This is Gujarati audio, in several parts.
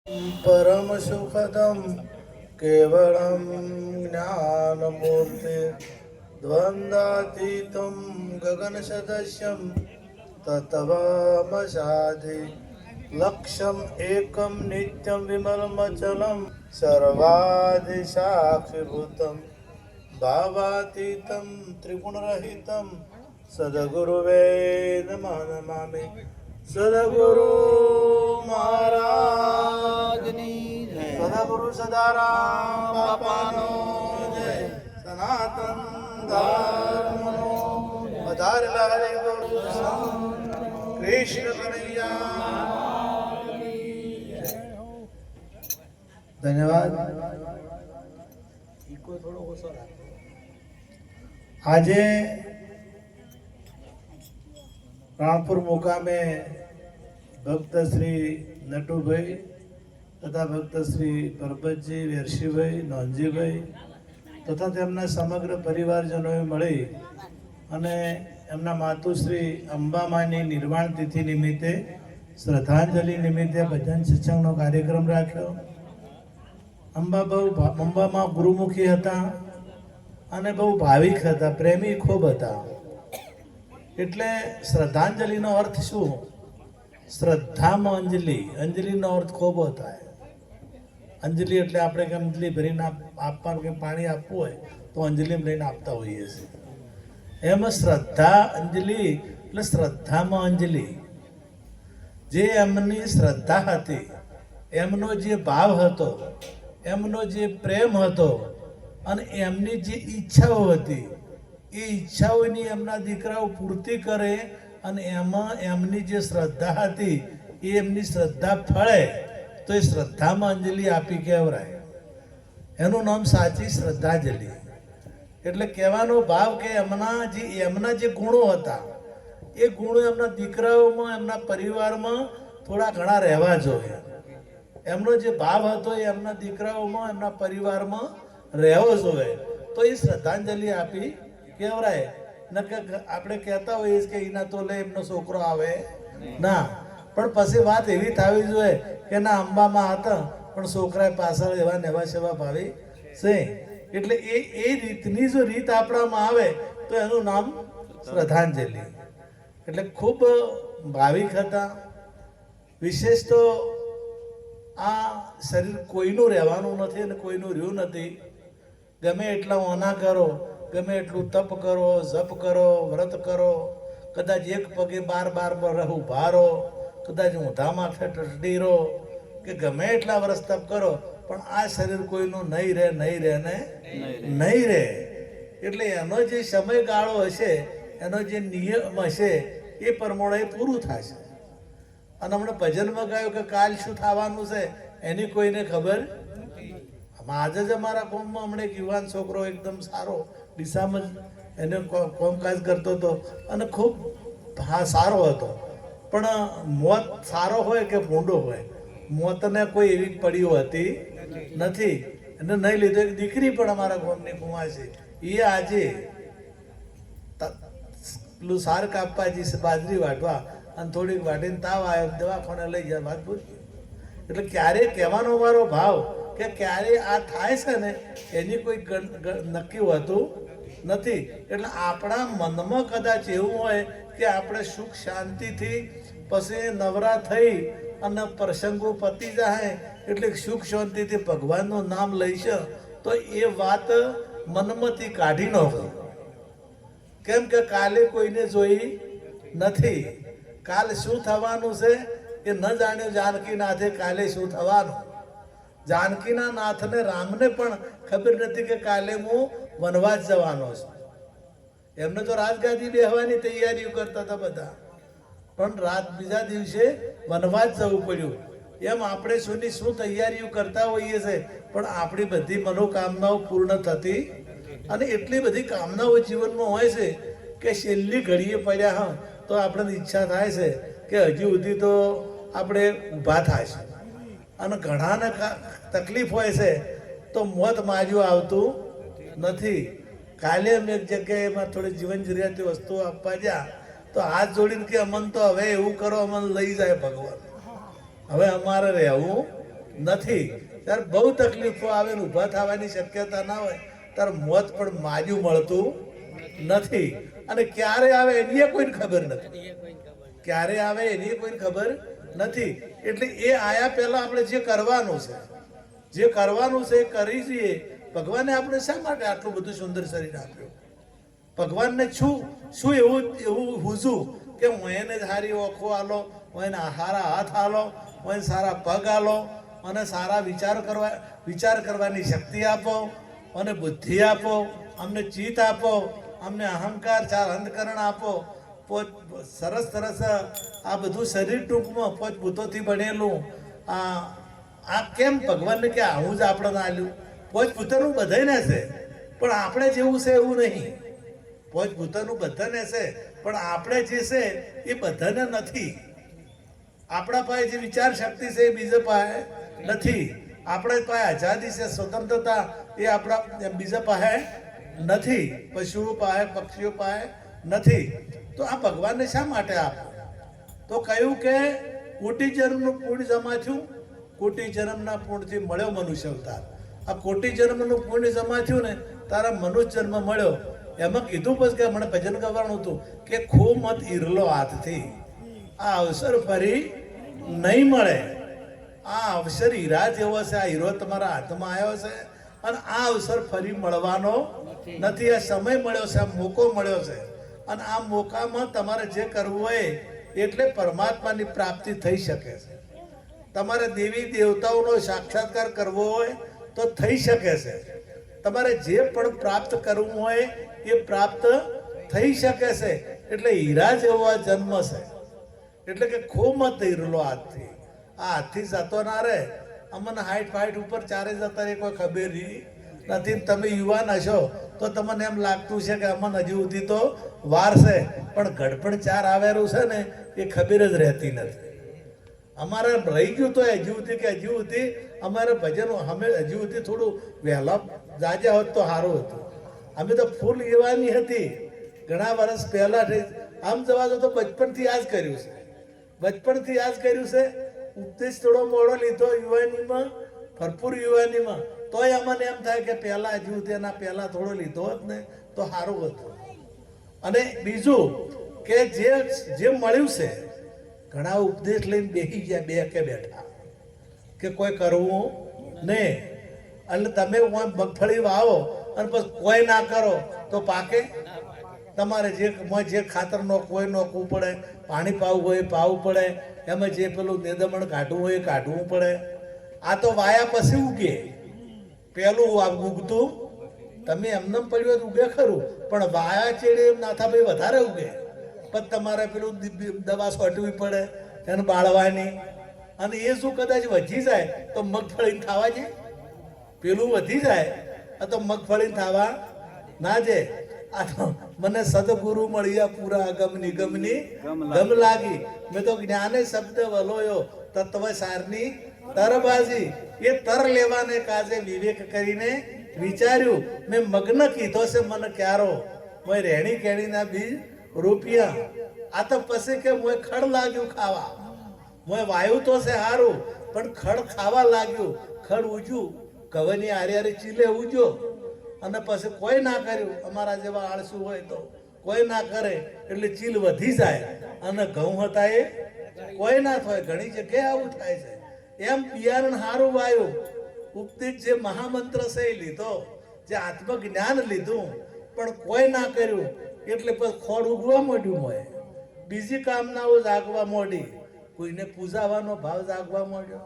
परम सुखदम केवलम ज्ञानमूर्ति द्वंद्वातीतं गगन सदस्यम तत्त्वमसाधि लक्ष्यम एकम नित्यम विमलमचलम सर्वादिसाक्षिभूतम भावातीतं त्रिगुणरहितं सद्गुरुवे नमः नमामि। सद्गुरु महाराजनी जय। सद्गुरु सदाराम बापानो जय। सनातन धर्मनो વધારેલા હરે ગુરુ કૃષ્ણ કનૈયા। ધન્યવાદ। આજે રાણપુર મુકામે ભક્ત શ્રી નટુભાઈ તથા ભક્ત શ્રી પરબતજી વેરશીભાઈ નોંધજીભાઈ તથા તેમના સમગ્ર પરિવારજનોએ મળી અને એમના માતુશ્રી અંબામાની નિર્વાણ તિથિ નિમિત્તે શ્રદ્ધાંજલિ નિમિત્તે ભજન સત્સંગનો કાર્યક્રમ રાખ્યો। અંબામાં ગુરુમુખી હતા અને બહુ ભાવિક હતા, પ્રેમી ખૂબ હતા। એટલે શ્રદ્ધાંજલિનો અર્થ શું? શ્રદ્ધામાં અંજલિ, અંજલિનો અર્થ ખોબો થાય। અંજલિ એટલે આપણે કે અંજલિ ભરીને આપવાનું કે પાણી આપવું હોય તો અંજલિ લઈને આપતા હોઈએ છીએ। એમાં શ્રદ્ધા અંજલિ એટલે શ્રદ્ધામાં અંજલિ। જે એમની શ્રદ્ધા હતી, એમનો જે ભાવ હતો, એમનો જે પ્રેમ હતો અને એમની જે ઈચ્છાઓ હતી, એ ઈચ્છાઓની એમના દીકરાઓ પૂર્તિ કરે અને એમાં એમની જે શ્રદ્ધા હતી એ એમની શ્રદ્ધા ફળે તો એ શ્રદ્ધામાં અંજલિ આપી કહેવાય। એનું નામ સાચી શ્રદ્ધાંજલિ। એટલે કહેવાનો ભાવ કે એમના જે ગુણો હતા એ ગુણો એમના દીકરાઓમાં, એમના પરિવારમાં થોડા ઘણા રહેવા જોઈએ। એમનો જે ભાવ હતો એ એમના દીકરાઓમાં, એમના પરિવારમાં રહેવો જોઈએ તો એ શ્રદ્ધાંજલિ આપી કહેવાય। ન કે આપણે કહેતા હોઈએ કે એના તો લે એમનો છોકરો આવે ના, પણ પછી વાત એવી થવી જોઈએ કે ના અંબામાં હતા પણ છોકરા પાછળ એવા નેવા સેવા ભાવી છે। એટલે એ રીતની જો રીત આપણામાં આવે તો એનું નામ શ્રદ્ધાંજલિ। એટલે ખૂબ ભાવિક હતા। વિશેષ તો આ શરીર કોઈનું રહેવાનું નથી અને કોઈનું રહ્યું નથી। ગમે એટલા ઓના કરો, ગમે એટલું તપ કરો, જપ કરો, વ્રત કરો, કદાચ એક પગે બાર ઊભા રહો, કદાચ ઊંધા માથે ટસડી રહો કે ગમે એટલા વર્ષ તપ કરો પણ આ શરીર કોઈનું નહીં રહે ને નહીં રહે। એટલે એનો જે સમયગાળો હશે, એનો જે નિયમ હશે એ પ્રમાણે પૂરું થશે। અને હમણાં ભજનમાં ગાયું કે કાલ શું થવાનું છે એની કોઈને ખબર। આજે જ અમારા ગામમાં હમણાં એક યુવાન છોકરો એકદમ સારો દિશામાં એને કામકાજ કરતો હતો અને ખૂબ સારો હતો, પણ મોત સારો હોય કે ભૂંડો હોય, મોતને કોઈ એવી પડીઓ હતી નથી। એને નહીં લીધો। એક દીકરી પણ અમારા ગામની કુંવાસી, એ આજે પેલું સાર કાપવાજી બાજરી વાટવા અને થોડીક વાટીને તાવ આવ્યો, દવાખાને લઈ જાય, વાત પૂરી। એટલે ક્યારે કહેવાનો મારો ભાવ કે ક્યારે આ થાય છે ને એની કોઈ નક્કી હોતું નથી। એટલે આપણા મનમાં કદાચ એવું હોય કે આપણે સુખ શાંતિથી પછી નવરા થઈ અને પ્રસંગો પતી જાય એટલે સુખ શાંતિથી ભગવાનનું નામ લઈશ તો એ વાત મનમાંથી કાઢી નાખો। કેમ કે કાલે કોઈને જોઈ નથી। કાલ શું થવાનું છે એ ન જાણ્યું જાનકીનાથે કાલે શું થવાનું। જાનકીના નાથને રામને પણ ખબર નથી કે કાલે હું વનવાસ જવાનો છું। એમને તો રાજગાદી બેહવાની તૈયારીઓ કરતા હતા બધા, પણ બીજા દિવસે વનવાસ જવું પડ્યું। એમ આપણે શું તૈયારીઓ કરતા હોઈએ છે પણ આપણી બધી મનોકામનાઓ પૂર્ણ થતી અને એટલી બધી કામનાઓ જીવનમાં હોય છે કે છેલ્લી ઘડીએ પડ્યા હા તો આપણને ઈચ્છા થાય છે કે હજી સુધી તો આપણે ઊભા થાય છે। અને ઘણાને તકલીફ હોય છે તો મોત માર્યું આવતું નથી। કાલે અમે એક જગ્યાએ થોડી જીવન જરૂરિયાતી વસ્તુઓ આપવા ગયા તો હાથ જોડીને કે અમન તો હવે એવું કરો, અમન લઈ જાય ભગવાન, હવે અમારે રહેવું નથી, ત્યારે બહુ તકલીફો આવે ને ઊભા થવાની શક્યતા ના હોય ત્યારે મોત પણ માજું મળતું નથી. અને ક્યારે આવે એની કોઈને ખબર નથી, ક્યારે આવે એની કોઈને ખબર નથી. એટલે એ આયા પહેલા આપણે જે કરવાનું છે એ કરી જઈએ. ભગવાને આપણે શા માટે આટલું બધું સુંદર શરીર આપ્યું? ભગવાનને શું એવું હુજું કે હું એને સારી ઓખો આલો, હું એને સારા હાથ આલો, હું એને સારા પગ આલો, અને સારા વિચાર કરવાની શક્તિ આપો, અને બુદ્ધિ આપો, અમને ચિત્ત આપો, અમને અહંકાર ચાર અંધકરણ આપો. સરસ આ બધું શરીર ટૂંકમાં પોચ ભૂતોથી બનેલું આ કેમ ભગવાનને કે આવું જ આપણને આલ્યું? પોચ ભૂતોનું બધાને છે પણ આપણે જેવું છે એવું નહીં. પોચ ભૂતોનું બધાને છે પણ આપણે જે છે એ બધાને નથી. આપણા પાસે જે વિચાર શક્તિ છે એ બીજા પાસે નથી. આપણા પાસે આઝાદી છે, સ્વતંત્રતા એ આપણા બીજા પાસે નથી. પશુઓ પાસે, પક્ષીઓ પાસે નથી. તો આ ભગવાનને શા માટે આપો? તો કહ્યું કે કોટી જન્મનું પુણ્ય જમા થયું, કોટી જન્મના પુણ્યથી મળ્યો મનુષ્ય અવતાર. આ કોટી જન્મનું પુણ્ય જમા થયું ને તારા મનુષ્ય જન્મ મળ્યો. એમાં કીધું પછી કે મને ભજન કરવાનું હતું કે ખો મત ઈરલો હાથથી, આ અવસર ફરી નહીં મળે. આ અવસર હીરા જેવો છે, આ હીરો તમારા હાથમાં આવ્યો છે અને આ અવસર ફરી મળવાનો નથી. આ સમય મળ્યો છે, આ મોકો મળ્યો છે, અને આ મોકામાં તમારે જે કરવું હોય એટલે પરમાત્માની પ્રાપ્તિ થઈ શકે છે. તમારે દેવી દેવતાઓનો સાક્ષાત્કાર કરવો હોય તો થઈ શકે છે. તમારે જે પણ પ્રાપ્ત કરવું હોય એ પ્રાપ્ત થઈ શકે છે. એટલે હીરા જેવો આ જન્મ છે. એટલે કે ખો મત હીરલો હાથથી, આ હાથથી જતો ના રહે. અમને 60 ઉપર ચારે જતા રહે, કોઈ ખબર નથી. તમે યુવાન હશો તો તમને એમ લાગતું છે કે અમને હજી સુધી તો વાર છે, પણ ગડપણ ચાર આવેલું છે ને એ ખબર જ રહેતી નથી. અમારે રહી ગયું તો હજી સુધી અમારે ભજન અમે હજી સુધી થોડું વહેલા જાજ્યા હોત તો સારું હતું. અમે તો ફૂલ યુવાની હતી ઘણા વર્ષ પહેલા. આમ જવા તો બચપણથી આ જ કર્યું છે. ઉપદેશ થોડો મોડો લીધો યુવાનીમાં, ભરપૂર યુવાનીમાં, તોય અમને એમ થાય કે પહેલા હજુ તેના પહેલા થોડો લીધો હોત ને તો સારું હતું. અને બીજું કે જે મળ્યું છે, ઘણા ઉપદેશ લઈને બેસી ગયા, બેઠા કે કોઈ કરવું નહીં. એટલે તમે મગફળી વાવો અને પછી કોઈ ના કરો તો પાકે. તમારે જે ખાતર કોઈ નોખવું પડે, પાણી પાવું હોય પાવું પડે, એમાં જે પેલું નિંદમણ કાઢવું હોય કાઢવું પડે. આ તો વાયા પછી ઉગે. પેલું ઉગતું તમે એમને પડ્યું ઉગે ખરું, પણ વાયા ચેડે એમ નાથા ભાઈ વધારે ઉગે. પણ તમારે પેલું દવા છોટવી પડે, એને બાળવાની. અને એ શું કદાચ વધી જાય તો મગફળી ખાવા જાય, પેલું વધી જાય તો મગફળી ખાવા ના જાય. આ તો મને સદગુરુ મળ્યા પૂરા અગમ નિગમની ગમ લાગી. મેં તો જ્ઞાને શબ્દ વલોયો તત્વ સારની તરબાજી. એ તર લેવાને કાજે વિવેક કરીને વિચાર્યું. મેં મગ્ન કીધો છે મન ક્યારો, મોય રેણી કેણીના બી રૂપિયા. આ તો પછી કે મોય ખડ લાગ્યું ખાવા. મોય વાયુ તો છે સારું, પણ ખડ ખાવા લાગ્યું. ખડ ઉજ્યું, કવની હારી ચીલે ઉજો. અને પછી કોઈ ના કર્યું, અમારા જેવા આળસુ હોય તો કોઈ ના કરે એટલે ચીલ વધી જાય અને ઘઉં હતા એ કોઈ ના થાય. ઘણી જગ્યાએ આવું થાય છે. એમ બિયારણ સારું વાયું, ઉપદેશ જે મહામંત્ર છે એ લીધો, જે આત્મજ્ઞાન લીધું, પણ કોઈ ના કર્યું એટલે પછી ખોડ ઉગવા માંડ્યું. હોય બીજી કામનાઓ જાગવા માંડી. કોઈને પૂજાવાનો ભાવ જાગવા માંડ્યો,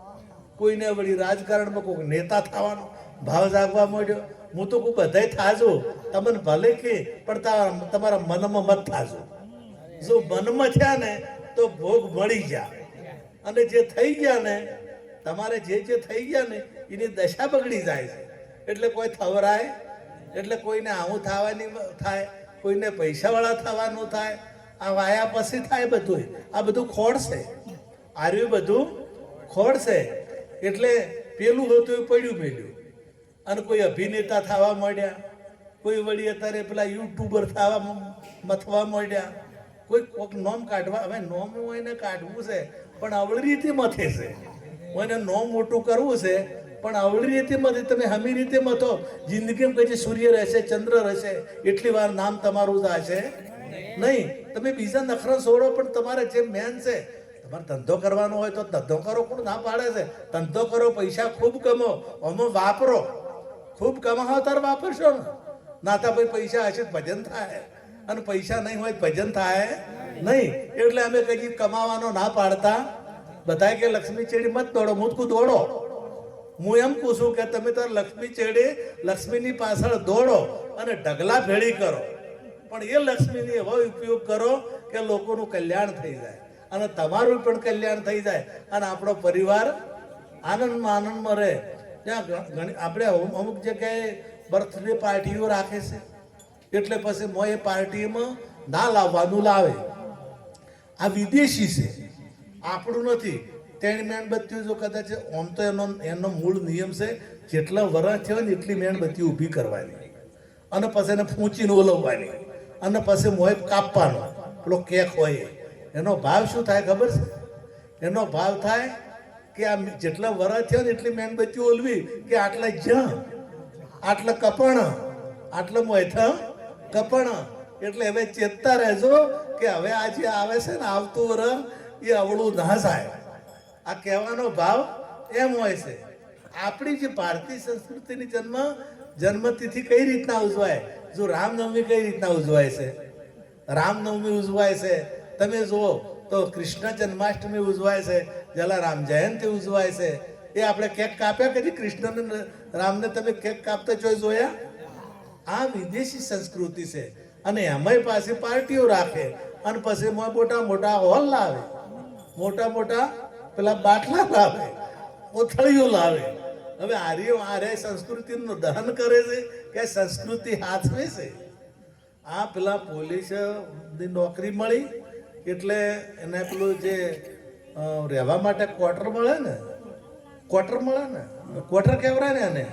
કોઈને વળી રાજકારણમાં કોઈ નેતા થવાનો ભાવ જાગવા માંડ્યો. હું તો કોઈ બધાય થાજો, તમને ભલે કે પણ તમારા મનમાં મત થાજો. જો મનમાં થયા ને તો ભોગ મળી ગયા, અને જે થઈ ગયા ને તમારે જે થઈ ગયા ને એની દશા બગડી જાય છે. એટલે કોઈ થવરાય, એટલે કોઈને આવું થવાની થાય, કોઈને પૈસાવાળા થવાનું થાય. આ વાયા પછી થાય બધું. આ બધું ખોડ છે, આર્યું બધું ખોડ છે. એટલે પેલું હતું એ પડ્યું મેલ્યું. અને કોઈ અભિનેતા થવા માંડ્યા, કોઈ વળી અત્યારે પેલા યુટ્યુબર થવા મથવા માંડ્યા, કોઈ કોઈક નોમ કાઢવા. હવે નોમ હોય ને કાઢવું છે પણ અવળી રીતે મથે છે. મને નો મોટું કરવું છે પણ આવડી રીતે મત તમે હમી રીતે મતો જિંદગીમાં પછી સૂર્ય રહેશે ચંદ્ર રહેશે એટલી વાર નામ તમારું થશે નહીં. તમે બીજા નખરા છોડો પણ તમારે જે મેન છે તમારે ધંધો કરવાનો હોય તો ધંધો કરો. કોણ ના પાડે છે? ધંધો કરો, પૈસા ખૂબ કમો, આમાં વાપરો. ખૂબ કમાવો તાર વાપરશો ને. નાતા ભાઈ પૈસા હશે ભજન થાય અને પૈસા નહીં હોય ભજન થાય નહીં. એટલે અમે કઈ કમાવાનો ના પાડતા. બધાય કે લક્ષ્મી ચેડી મત દોડો, મુદકું દોડો. હું એમ કહું છું કે તમે તાર લક્ષ્મી ચેડી લક્ષ્મીની પાછળ દોડો અને ઢગલા ભેળી કરો, પણ એ લક્ષ્મીની એવો ઉપયોગ કરો કે લોકોનું કલ્યાણ થઈ જાય અને તમારું પણ કલ્યાણ થઈ જાય અને આપણો પરિવાર આનંદમાં રહે. ત્યાં આપણે અમુક જગ્યાએ બર્થડે પાર્ટીઓ રાખે છે એટલે પછી મોં એ પાર્ટીમાં ના લાવવાનું લાવે. આ વિદેશી છે, આપણું નથી. તેની મીણબત્તીઓ જો કદાચ આમ તો એનો મૂળ નિયમ છે જેટલા વરસ થયો ને એટલી મીણબત્તી ઊભી કરવાની અને પછી એને ફૂંચીને ઓલવવાની અને પછી મોં કાપવાનો. પેલો કેક હોય એનો ભાવ શું થાય ખબર છે? એનો ભાવ થાય કે આ જેટલા વરસ થયો ને એટલી મીણબત્તી ઓલવી કે આટલા જ્યાં આટલા કપણ આટલા મોયથા કપણ. એટલે હવે ચેતતા રહેજો કે હવે આ જે આવે છે ને આવતું વરસ એ અવળું ના થાય. આ કહેવાનો ભાવ એમ હોય છે. આપણી જે ભારતીય સંસ્કૃતિની જન્મતિથિ કઈ રીતના ઉજવાય? જો રામનવમી કઈ રીતના ઉજવાય છે? રામનવમી ઉજવાય છે. તમે જુઓ તો કૃષ્ણ જન્માષ્ટમી ઉજવાય છે, જલારામ જયંતિ ઉજવાય છે. એ આપણે કેક કાપ્યા કદી કૃષ્ણ રામને તમે કેક કાપતા જોયા? આ વિદેશી સંસ્કૃતિ છે અને એમાંય પાછી પાર્ટીઓ રાખે અને પછી મોટા મોટા હોલ લાવે, મોટા મોટા પેલા બાટલા લાવે, કોથળીઓ લાવે. હવે આર્ય સંસ્કૃતિનું દહન કરે છે કે સંસ્કૃતિ હાથવે છે? આ પેલા પોલીસની નોકરી મળી એટલે એને પેલું જે રહેવા માટે ક્વાર્ટર મળે ને, ક્વાર્ટર કહેવાય ને એને.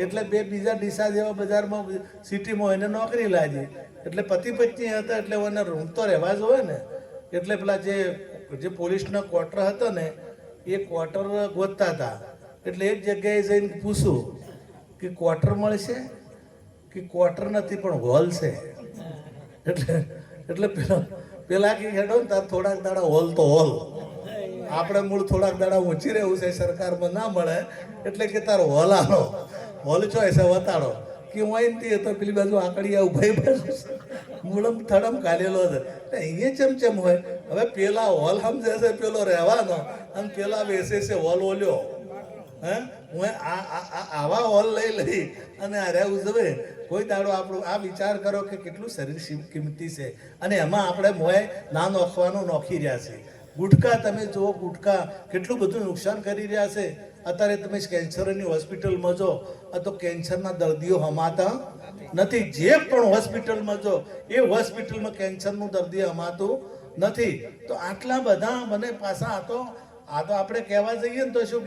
એટલે બે બીજા ડીસા જેવા બજારમાં સિટીમાં એને નોકરી લાગી. એટલે પતિ પત્ની હતા એટલે એને રૂમ તો રહેવા જ હોય ને. એટલે પેલા જે પોલીસનો ક્વાર્ટર હતો ને એ ક્વાર્ટર ગોતતા હતા. એટલે એક જગ્યાએ જઈને પૂછું કે ક્વાર્ટર મળશે કે ક્વાર્ટર નથી પણ હોલ છે. એટલે પેલા કે હેડો ને તાર થોડાક દાડા હોલ તો હોલ, આપણે મૂળ થોડાક દાડા ઊંચી રહેવું છે, સરકારમાં ના મળે એટલે કે તારો હોલ આનો હોલ ચોઈસ વતાડો કે હોય તો પેલી બાજુ આકડી ઉભાઈ બાજુ મૂળમ થડમ કાઢેલો છે. અહીંયા ચમચમ હોય. હવે પેલા હોલ સમજે છે પેલો રહેવાનો અને પેલા બેસે છે હોલ ઓલ્યો. હે હું આવા હોલ લઈ અને આર્યા ઉજવે કોઈ દાડો આપણું આ વિચાર કરો કે કેટલું શરીર કિંમતી છે અને એમાં આપણે મોય ના નોખવાનું નોખી રહ્યા છે. ગુટકા તમે જુઓ, ગુટકા કેટલું બધું નુકસાન કરી રહ્યા છે. અત્યારે તમે કેન્સરની હોસ્પિટલમાં જો તો કેન્સરના દર્દીઓ હમાતા નથી. જે પણ હોસ્પિટલમાં જો એ હોસ્પિટલમાં કેન્સરનું દર્દી હમાતું નથી. તો આટલા બધા મને પાછા આ તો આપણે કહેવા જઈએ ને તો શું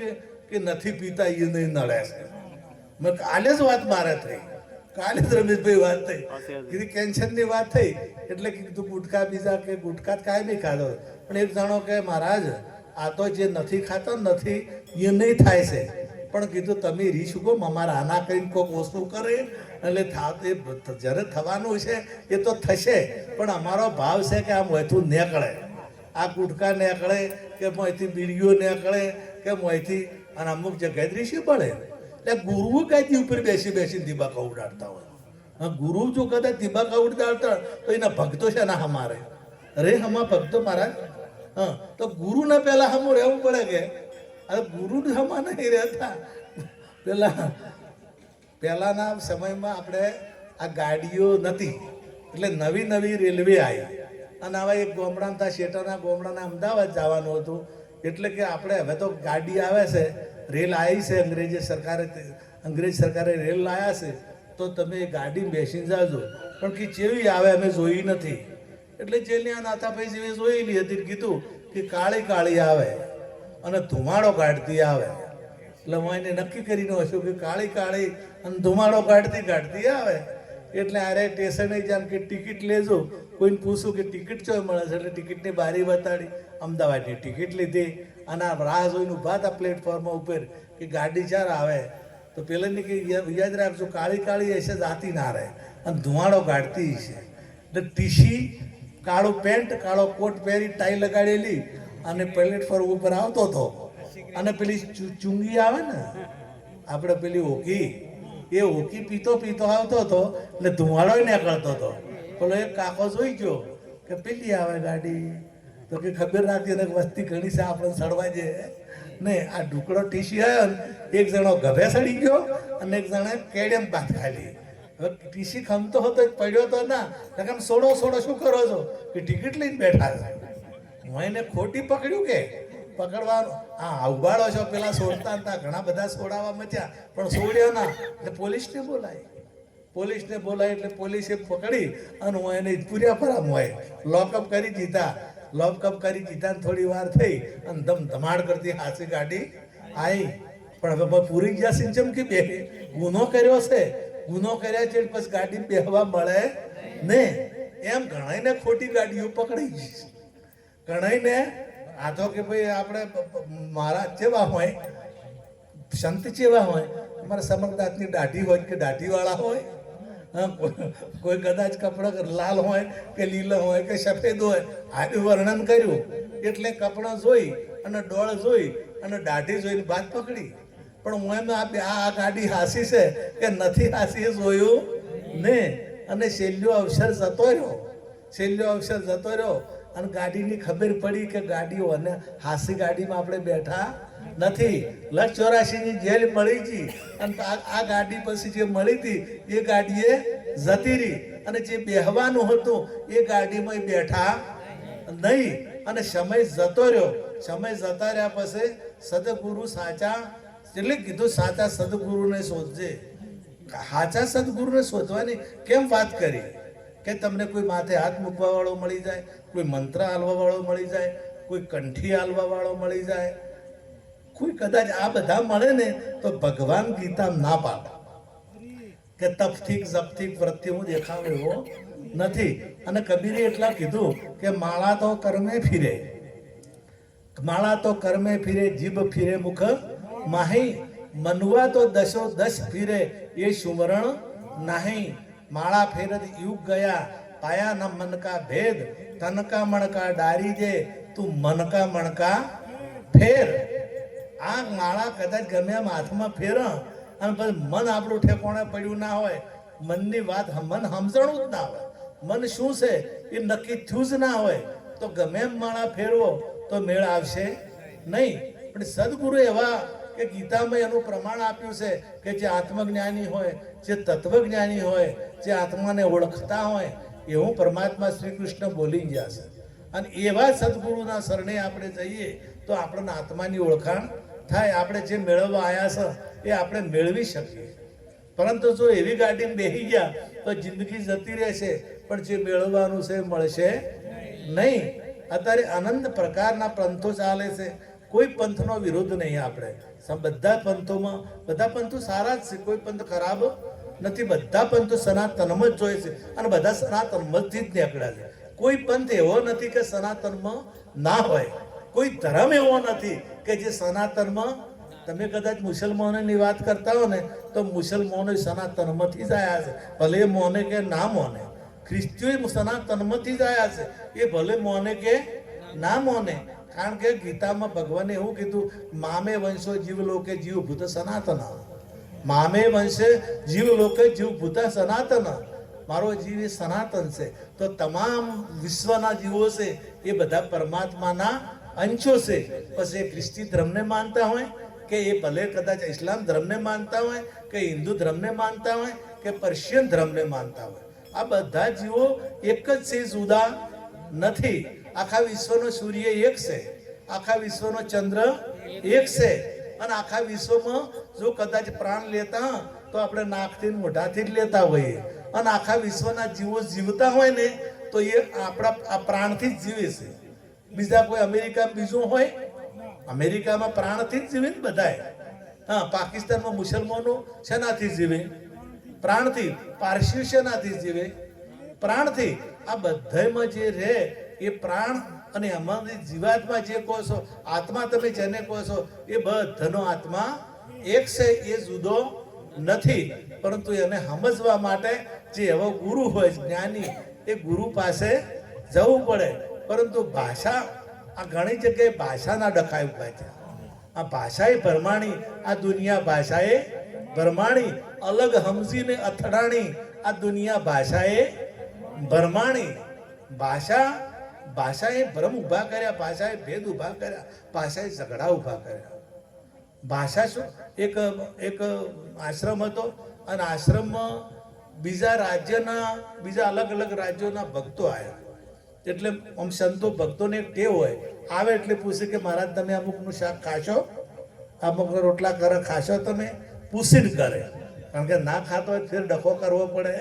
કે નથી પીતા એ નહીં નડે છે. મેં કાલે જ વાત મારે થઈ, કાલે જ રમેશભાઈ વાત થઈ કીધી કેન્સરની વાત થઈ એટલે કીધું ગુટકા બીજા કે ગુટકા કાંઈ નહીં ખાધો. પણ એક જાણો કે મહારાજ આ તો જે નથી ખાતા નથી એ નહીં થાય છે, પણ કીધું તમે રી શકો અમારા આના કરીને કોઈક વસ્તુ કરે એટલે જ્યારે થવાનું છે એ તો થશે. પણ અમારો ભાવ છે કે આ મોંથી નીકળે, આ ગુટકા નીકળે કે મોંથી બીડીઓ નીકળે કે મોંથી અને અમુક જગ્યાએ રીસી પડે. એટલે ગુરુ કાંઈથી ઉપર બેસી દીબાકા ઉડાડતા હોય. ગુરુ જો કદાચ દીબાકા ઉડાડતા તો એના ભક્તો છે ના અમારે અરે હમા ભક્તો મહારાજ. તો ગુરુને પહેલા હમું રહેવું પડે કે અરે ગુરુ હમા નહીં રહેતા. પહેલાના સમયમાં આપણે આ ગાડીઓ નથી એટલે નવી રેલવે આવી અને આવા એક ગામડાના શેટાના ગામડાના અમદાવાદ જવાનું હતું. એટલે કે આપણે હવે તો ગાડી આવે છે, રેલ આવી છે, અંગ્રેજ સરકારે રેલ લાવ્યા છે તો તમે ગાડી બેસીને જાજો. પણ કે જેવી આવે અમે જોઈ નથી. એટલે જેની નાથાભાઈ જેવી જોયેલી હતી કીધું કે કાળી આવે અને ધુમાડો કાઢતી આવે. એટલે હું એને નક્કી કરીને હશું કે કાળી અને ધુમાડો કાઢતી આવે. એટલે અરે સ્ટેશને જાણ કે ટિકિટ લેજો. કોઈને પૂછું કે ટિકિટ ચો મળે છે એટલે ટિકિટની બારી બતાડી, અમદાવાદની ટિકિટ લીધી અને આ રાહ જોઈને ઊભા હતા પ્લેટફોર્મ ઉપર કે ગાડી ચાર આવે તો પેલાની કે યાદ રાખજો કાળી કાળી હશે જાતી ના રહે અને ધુમાડો કાઢતી છે એટલે ટીસી કાળું પેન્ટ કાળો કોટ પહેરી ટાઈ લગાડેલી અને પ્લેટફોર્મ ઉપર આવતો હતો અને પેલી ચુંગી આવે ને આપણે પેલી ઓકી એ ઓકી પીતો પીતો આવતો હતો એટલે ધુમાડો નીકળતો હતો પેલો એક કાકો જોઈ ગયો કે પેલી આવે ગાડી તો કે ખબર રાખી અને વસ્તી ઘણી છે આપણે સડવા જે નહીં આ ઢુકડો ટીસી આવ્યો ને એક જણો ગભે સડી ગયો અને એક જણે કેડેમ બાદ ખાલી હવે ટીસી ખમતો હતો પડ્યો તો ના કેમ સોડો સોડો શું કરો છો કે ટિકિટ લઈને બેઠા છે હું એને ખોટી પકડ્યું કે પકડવાનું હા ઉભાડો છો પેલા છોડતા હતા ઘણા બધા છોડાવવા મચ્યા પણ છોડ્યો ના એટલે પોલીસને બોલાય એટલે પોલીસે પકડી અને હું એને પૂર્યા ફરામ હોય લોકઅપ કરી દીધા થોડી વાર થઈ અને ધમાડ કરતી હાથી ગાડી આવી પણ હવે પૂરી ગયા સિંચમ કે બે ગુનો કર્યો છે ગુનો કર્યા છે પછી ગાડી બેહવા મળે ને એમ ઘણાઈને ખોટી ગાડીઓ પકડી ગઈ ઘણાઈને આ તો કે ભાઈ આપણે મહારાજ જેવા હોય સંત જેવા હોય અમારા સમરદાસની દાઢી હોય કે દાઢીવાળા હોય કોઈ કદાચ કપડા લાલ હોય કે લીલો હોય કે સફેદ હોય આનું વર્ણન કર્યું એટલે કપડા જોઈ અને ડોળ જોઈ અને દાઢી જોઈને બાદ પકડી પણ હું એમ આ ગાડી હાસી છે કે નથી હાસી જોયું ને અને છેલ્લો અવસર જતો રહ્યો અને ગાડીની ખબર પડી કે ગાડીઓ અને હાસી ગાડીમાં આપણે બેઠા નથી 84 ની જેલ મળી હતી અને આ ગાડી પછી જે મળી હતી એ ગાડીએ જતી રહી અને જે બેહવાનું હતું એ ગાડીમાં બેઠા નહીં અને સમય જતા રહ્યા પછી સદગુરુ સાચા એટલે કીધું સાચા સદગુરુને શોધજે સાચા સદગુરુને શોધવાની કેમ વાત કરી કે તમને કોઈ માથે હાથ મૂકવા વાળો મળી જાય કોઈ મંત્ર હાલવા વાળો મળી જાય કોઈ કંઠી હાલવા વાળો મળી જાય કોઈ કદાચ આ બધા મળે ને તો ભગવાન ગીતા ના પાડે કે તપથીક જપથીક વૃત્તિ હું દેખાવ એવો નથી અને કબીરે એટલા કીધું કે માળા તો કર્મે ફીરે જીભ ફીરે મુખ માહી મનવા તો 10 ફીરે એ સુમરણ નાહી માળા ફેરદ યુગ ગયા પાયા ન મન કા ભેદ તનકા મણકા ડારી દે તું મનકા મણકા ફેર આ માળા કદાચ ગમે એમ હાથમાં ફેર અને પછી મન આપણું ઠેકોણે પડ્યું ના હોય મનની વાત મન સમજણું જ ના હોય મન શું છે એ નક્કી થયું જ ના હોય તો ગમે એમ માળા ફેરવો તો મેળ આવશે નહીં પણ સદગુરુ એવા કે ગીતામાં એનું પ્રમાણ આપ્યું છે કે જે આત્મજ્ઞાની હોય જે તત્વજ્ઞાની હોય જે આત્માને ઓળખતા હોય એવું પરમાત્મા શ્રી કૃષ્ણ બોલી ગયા છે અને એવા સદગુરુના શરણે આપણે જઈએ તો આપણને આત્માની ઓળખાણ થાય આપણે જે મેળવવા આવ્યા છે એ આપણે મેળવી શકીએ પરંતુ જો એવી ગાડીમાં બેસી ગયા તો જિંદગી જતી રહેશે પણ જે મેળવવાનું છે મળશે નહીં અત્યારે અનંત પ્રકારના પંથો ચાલે છે કોઈ પંથનો વિરોધ નહીં આપણે બધા પંથો સારા જ છે કોઈ પંથ ખરાબ નથી બધા પંથો સનાતનમાં જ જોઈએ છે અને બધા સનાતનમાંથી જ નીકળ્યા છે કોઈ પંથ એવો નથી કે સનાતનમાં ના હોય કોઈ ધર્મ એવો નથી કે જે સનાતનમાં તમે કદાચ મુસલમાનોની વાત કરતા હો ને તો મુસલમાનો સનાતનમાંથી જ આવ્યા છે ભલે એ મોને કે ના મોને ખ્રિસ્તીઓ સનાતનમાંથી જ આવ્યા છે એ ભલે મોને કે ના મોને કારણ કે ગીતામાં ભગવાને એવું કીધું મામે વંશો જીવ લોકે જીવ ભૂત સનાતન મામે વંશે જીવ લોકે જીવ ભૂત સનાતન મારો જીવ એ સનાતન છે તો તમામ વિશ્વના જીવો છે એ બધા પરમાત્માના અંશો છે પછી એ ખ્રિસ્તી ધર્મને માનતા હોય કે એ ભલે કદાચ ઇસ્લામ ધર્મને માનતા હોય કે હિન્દુ ધર્મને માનતા હોય કે પર્શિયન ધર્મને માનતા હોય આ બધા જીવો એક જ છે જુદા નથી આખા વિશ્વનો સૂર્ય એક છે આખા વિશ્વનો ચંદ્ર એક છે અને આખા વિશ્વમાં જો કદાચ પ્રાણ લેતા તો આપણે નાકથી મોઢાથી જ લેતા હોઈએ અને આખા વિશ્વના જીવો જીવતા હોય ને તો એ આપણા આ પ્રાણથી જ જીવે છે બીજા કોઈ અમેરિકામાં બીજું હોય અમેરિકામાં પ્રાણથી જ જીવે ને બધાય હા પાકિસ્તાનમાં મુસલમાનો શેનાથી જીવે પ્રાણથી પારસીઓ શેનાથી જીવે પ્રાણથી આ બધામાં જે રહે એ પ્રાણ અને એમાંથી જીવાત્મા જે કહો છો, આત્મા તમે જેને કહો છો, એ બધાનો આત્મા એક છે, એ જુદો નથી. પરંતુ એને સમજવા માટે જે એવો ગુરુ હોય જ્ઞાની, એ ગુરુ પાસે જવું પડે. પરંતુ ભાષા, આ ઘણી જગ્યાએ ભાષાના ડખાઈ ઉભા છે. આ ભાષાએ ભરમાણી, આ દુનિયા ભાષાએ ભરમાણી, અલગ સમજીને અથડાણી, આ દુનિયા ભાષાએ ભરમાણી. ભાષાએ ભ્રમ ઉભા કર્યા, ભાષાએ ભેદ ઉભા કર્યા, ભાષાએ ઝઘડા ઉભા કર્યા. ભાષા શું, એક આશ્રમ હતો, અને આશ્રમમાં બીજા રાજ્યના, બીજા અલગ અલગ રાજ્યોના ભક્તો આવ્યા. એટલે આમ સંતો ભક્તોને એક ટેવ હોય, આવે એટલે પૂછે કે મહારાજ તમે અમુકનું શાક ખાશો, અમુકનો રોટલા કરે ખાશો, તમે પૂછીને કરે. કારણ કે ના ખાતો હોય ફેર ડખો કરવો પડે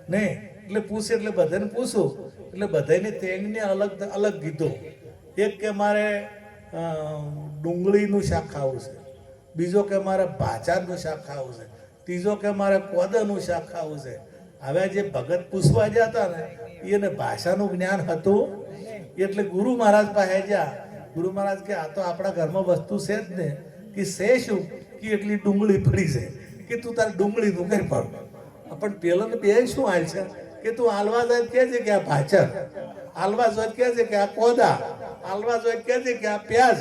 નહીં. એટલે પૂછે, એટલે બધાને પૂછું, એટલે બધાને તેમને અલગ અલગ કીધું. એક કે મારે ડુંગળીનું શાક ખાવું છે, બીજો કે મારે ભાચાનું શાક ખાવું છે, ત્રીજો કે મારે કોદાનું શાક ખાવું છે. હવે જે ભગત પૂછવા જતા ને, એને ભાષાનું જ્ઞાન હતું. એટલે ગુરુ મહારાજ પાસે ગયા. ગુરુ મહારાજ કે આ તો આપણા ઘરમાં વસ્તુ છે જ ને, કે છે શું, કે એટલી ડુંગળી પડી છે, કે તું તારે ડુંગળીનું કરી પડ. પણ પેલો બે શું હાલ છે, કે તું આલવા જાય કહે છે કે આ ભાચર, આલવા જોઈ કહે છે કે આ કોદા, આલવા જોઈ કહે છે કે આ પ્યાજ.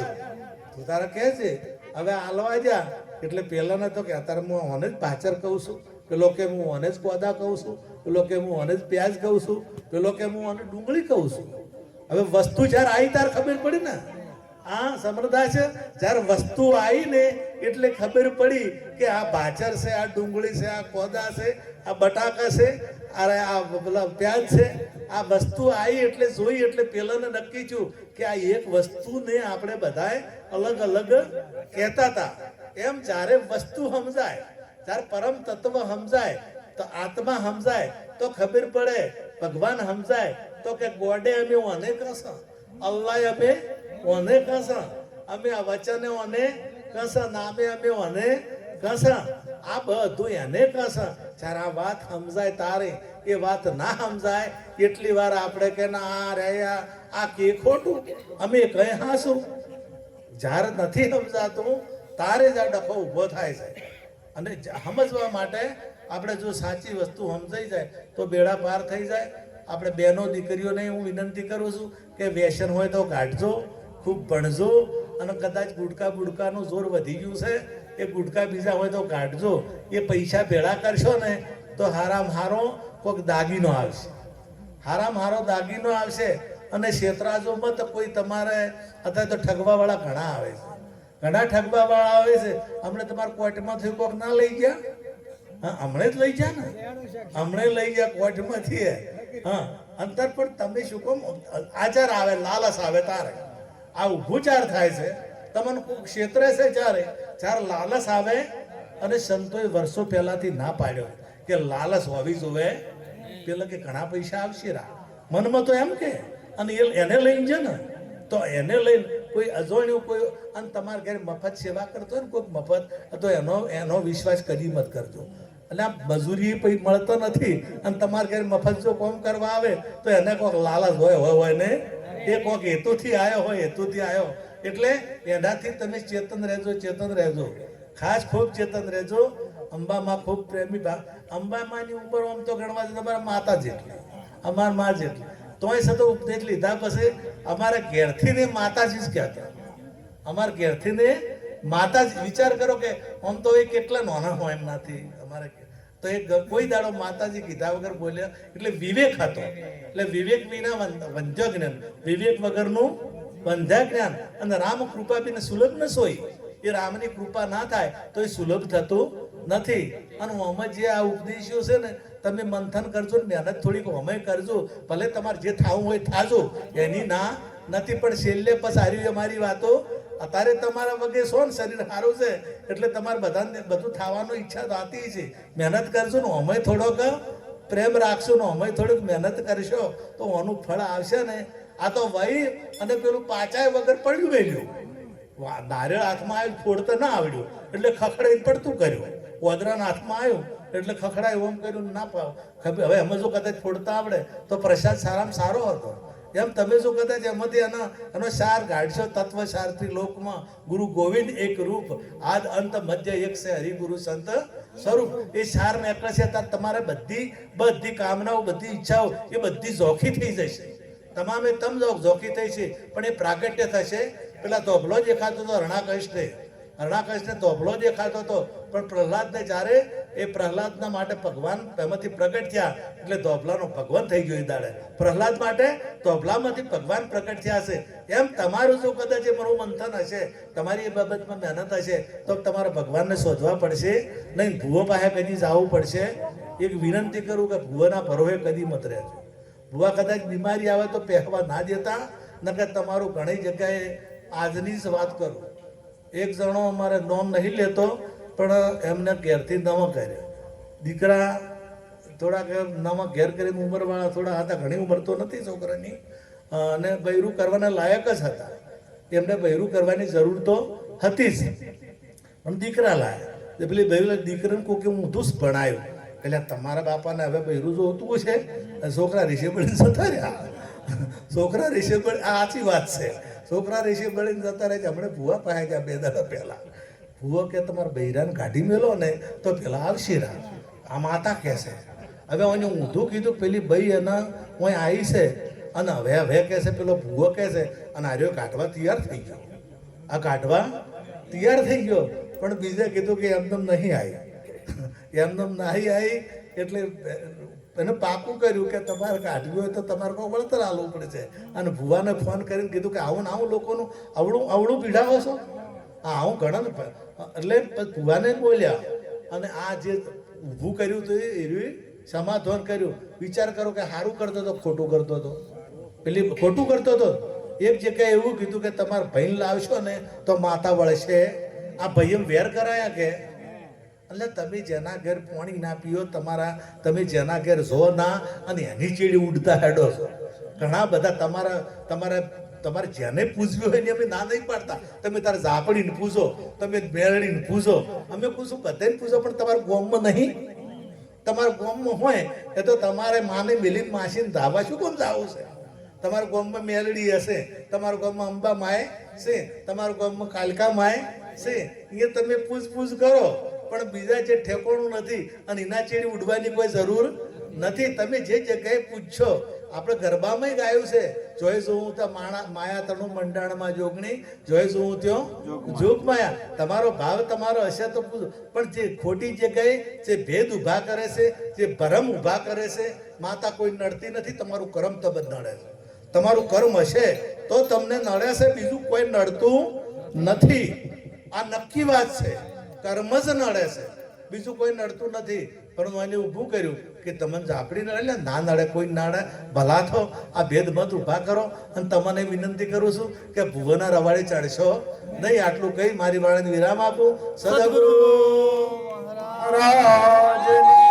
તું તારે કહે છે હવે આલવા જા. એટલે પેલાને તો કે અત્યારે હું ઓને જ ભાચર કહું છું, પેલો કે હું ઓને જ કોદા કહું છું, પેલો કે હું ઓને જ પ્યાજ કહું છું, પેલો કે હું ઓને ડુંગળી કહું છું. હવે વસ્તુ જ્યારે આવી ત્યારે ખબર પડી ને. આ સમરદાસ છે, જ્યારે વસ્તુ આવી ને એટલે ખબર પડી કે આ ભાચર છે, આ ડુંગળી છે, આ કોદા છે, આ બટાકા છે, આ પેલા પ્યાજ છે. આ વસ્તુ આવી એટલે જોઈ, એટલે પેલાને નક્કી થયું કે આ એક વસ્તુને આપણે બધાએ અલગ અલગ કહેતા હતા. એમ જ્યારે વસ્તુ સમજાય, જ્યારે પરમ તત્વ સમજાય, તો આત્મા સમજાય તો ખબર પડે. ભગવાન સમજાય તો કે ગોડે અમે ઓને કહેશો, અલ્લાહ અમે ઓને કહેશો, અમે આ વચને ઓને કહેશો, નામે અમે ઓને કહેશો. આ બધું એને કહેશો. જ્યારે આ વાત સમજાય તારે, એ વાત ના સમજાય એટલી વાર આપણે કે ના આ રહ્યા, આ કે ખોટું, અમે કઈ હાશું. જ્યારે નથી સમજાતું તારે જ આ ડખો ઊભો થાય છે. અને સમજવા માટે આપણે જો સાચી વસ્તુ સમજાઈ જાય તો બેડા પાર થઈ જાય. આપણે બહેનો દીકરીઓને હું વિનંતી કરું છું કે વ્યસન હોય તો કાઢજો, ખૂબ ભણજો, અને કદાચ ગુટકા બુડકાનું જોર વધી ગયું છે, એ ગુટકા બીજા હોય તો કાઢજો. એ પૈસા ભેળા કરશો ને તો હારામ હારો કોઈક દાગીનો આવશે, હારામ હારો દાગીનો આવશે. અને ક્ષેત્રાજોમાં તો કોઈ તમારે અત્યારે તો ઠગવાવાળા ઘણા આવે છે, ઘણા ઠગવાવાળા આવે છે. હમણાં તમારે કોર્ટમાં થયું કોઈક ના લઈ ગયા, હા હમણાં જ લઈ ગયા ને, હમણાં લઈ ગયા કોર્ટમાંથી. હા અંતર પણ તમે શું કહો, આચાર આવે, લાલચ આવે તારે આ ઊભું ચાર થાય છે. તમને કોઈ ક્ષેત્રે છે જ્યારે લાલચ આવે. અને સંતોએ વર્ષો પહેલાથી ના પાડ્યો કે લાલચ હોવી જોવે. પેલા કે ઘણા પૈસા આવશે રા મનમાં, તો એમ કે, અને એને લઈને છે ને, તો એને લઈને કોઈ અજોણ્યું કોઈ, અને તમારા ઘરે મફત સેવા કરતો હોય ને કોઈક મફત, તો એનો વિશ્વાસ કદી મત કરજો. એટલે આ મજૂરી પછી મળતો નથી, અને તમારા ઘરે મફત જો કામ કરવા આવે તો એને કોઈક લાલચ હોય ને, એ કોઈક હેતુથી આવ્યો હોય, હેતુથી આવ્યો. એટલે એનાથી તમે ચેતન રહેજો, ખાસ ખૂબ ચેતન રહેજો. અંબામાં ખૂબ પ્રેમી ભાગ. અંબામાની ઉંમર આમ તો ગણવા તમારા માતા જેટલી, અમારા મા જેટલી, તોય છતાં ઉપદેશ લીધા પછી અમારા ઘેરથી ને માતાજી જ કહેતા. અમારા ઘેરથી ને માતાજી, વિચાર કરો કે આમ તો એ કેટલા નાના હોય એમ નથી અમારે. તો એ કોઈ દાડો માતાજી કીધા વગર બોલ્યા. એટલે વિવેક હતો. એટલે વિવેક વિના વંધ્ય જ્ઞાન, વિવેક વગરનું બંધ્યા જ્ઞાન. અને રામ કૃપા બીને સુલભ ન સોય. એ રામની કૃપા ના થાય તો એ સુલભ થતું નથી. અને મોહમ્મદ જે આ ઉપદેશો છે ને, તમે મંથન કરજો, મહેનત થોડીક અમે કરજો, ભલે તમારે જે થવું હોય થાજો, એની ના નથી. પણ છેલ્લે પછી હારી અમારી વાતો, અત્યારે તમારા વગર છો ને, શરીર સારું છે એટલે તમારે બધાને બધું થવાનું ઈચ્છા થતી છે. મહેનત કરજો ને, અમે થોડોક પ્રેમ રાખશો ને, અમે થોડીક મહેનત કરશો તો આનું ફળ આવશે ને. આ તો વહી અને પેલું પાચાય વગર પડ્યું વેલ્યું. નારિયેળ હાથમાં આવ્યું, ફોડતા ના આવડ્યું એટલે ખખડાઈને પડતું કર્યું. ઓદરાના હાથમાં આવ્યું એટલે ખખડાય ઓમ કર્યું, ના પાવ. હવે અમે જો કદાચ ફોડતા આવડે તો પ્રસાદ સારામાં સારો હતો. એમ તમે શું કદાચ એમાંથી એનો સાર ગાઢશો તત્વસારથી લોકમાં ગુરુ ગોવિંદ એક રૂપ આદ અંત મધ્ય એક છે હરિગુરુ સંત સ્વરૂપ. એ સાર નીકળશે ત્યારે તમારે બધી કામનાઓ બધી ઈચ્છાઓ એ બધી ઝોખી થઈ જશે. તમામે તમ ઝોખી થઈ છે પણ એ પ્રાગટ્ય થશે. પેલા ધોબલો દેખાતો હતો હરણાકશને ધોબલો દેખાતો હતો પણ પ્રહલાદને જ્યારે એ પ્રહલાદના માટે ભગવાન એમાંથી પ્રગટ થયા એટલે ધોબલાનો ભગવાન થઈ ગયો. એ દાડે પ્રહલાદ માટે ધોબલામાંથી ભગવાન પ્રગટ થયા હશે. એમ તમારું જો કદાચ એ મારું મંથન હશે, તમારી એ બાબતમાં મહેનત હશે તો તમારે ભગવાનને શોધવા પડશે નહીં. ભૂવો પાસે કદી જવું પડશે. એક વિનંતી કરું કે ભૂવાના ભરોહે કદી મત રહેજો. ભૂવા કદાચ બીમારી આવે તો પહેવા ના દેતા, નકર તમારું ઘણી જગ્યાએ આજની જ વાત કરું. એક જણો અમારે નોમ નહીં લેતો પણ એમને ઘેરથી નમક કર્યો. દીકરા થોડાક નમક ઘેર કરીને ઉંમરવાળા થોડા હતા, ઘણી ઉંમર તો નથી છોકરાની, અને બૈરું કરવાના લાયક જ હતા. એમને બૈરું કરવાની જરૂર તો હતી જ પણ દીકરા લાયા. પેલી બૈરું દીકરાને કોકે ઊંધું જ ભણાયું એટલે તમારા બાપાને હવે બૈરું જોતું છે. છોકરા રીશે બળીને જતા રહ્યા. છોકરા રીશે બળી આ સાચી વાત છે. છોકરા રીશે બળીને જતા રહે છે. હમણાં ભૂવા પાસે ગયા 2 દાડા પહેલા. ભૂવો કે તમારા બૈરાને કાઢી મેલો ને તો પેલા આવશે રા. આ માતા કહેશે. હવે હું ઊંધું કીધું પેલી બઈ એના હું આવી છે અને હવે કહેશે પેલો ભૂવો કહેશે અને આર્યો કાઢવા તૈયાર થઈ ગયો. આ કાઢવા તૈયાર થઈ ગયો પણ બીજે કીધું કે એમનેમ નહીં આવી. એમનેમ નહીં આવી એટલે એને પાકું કર્યું કે તમારે કાઢવું હોય તો તમારે કોઈ વળતર આલવું પડશે. અને ભૂવાને ફોન કરીને કીધું કે આવું લોકોનું અવળું પીડાવો છો. આવું ઘણા એટલે ભૂવાને બોલ્યા અને આ જે ઊભું કર્યું હતું એ સમાધાન કર્યું. વિચાર કરો કે સારું કરતો હતો ખોટું કરતો હતો. પેલી ખોટું કરતો હતો. એક જગ્યાએ એવું કીધું કે તમારા ભાઈને લાવશો ને તો માતા વળશે. આ ભાઈ એમ વેર કરાયા કે એટલે તમે જેના ઘેર પાણી ના પીઓ તમે જેના ઘેર જો ના અને એની ચીડી ઉડતા હેડો છો. ઘણા બધા તમારે જેને પૂછવ્યું હોય ને અમે ના નહીં પાડતા. તમે તારે ઝાપડીને પૂછો, તમે મેળડીને પૂછો, અમે પૂછું બધાને પૂછો પણ તમારા ગામમાં નહીં. તમારા ગામમાં હોય એ તો તમારે માને મિલીને માસીને ધાબા શું કોમ જાવું છે. તમારા ગામમાં મેલડી હશે, તમારા ગામમાં અંબા માય છે, તમારા ગામમાં કાલકા માય છે, એ તમે પૂછ કરો. પણ બીજા જે ઠેકોણું નથી અને એના ચેડી ઉડવાની કોઈ જરૂર નથી. તમે જે જગ્યાએ પૂછશો. આપણે ગરબામાં ગાયું છે જોઈશું હું તો માયા તણું મંડાણમાં જોગણી જોઈશું હું ત્યો જોગ માયા. તમારો ભાવ તમારો હશે તો પૂછો. પણ જે ખોટી જગ્યાએ જે ભેદ ઊભા કરે છે, જે ભરમ ઊભા કરે છે, માતા કોઈ નડતી નથી. તમારું કર્મ તો જ નડે છે. તમારું કર્મ હશે તો તમને નડે છે, બીજું કોઈ નડતું નથી. આ નક્કી વાત છે. કર્મ જ નડે છે, બીજું કોઈ નડતું નથી. પણ હું એને ઊભું કર્યું કે તમને ઝાપડી નડે ના નડે કોઈ નડે ભલા થો. આ ભેદ મત ઊભા કરો અને તમને વિનંતી કરું છું કે ભુવના રવાડે ચડશો નહીં. આટલું કહી મારી વાળાને વિરામ આપું. સદગુરુ મહારાજની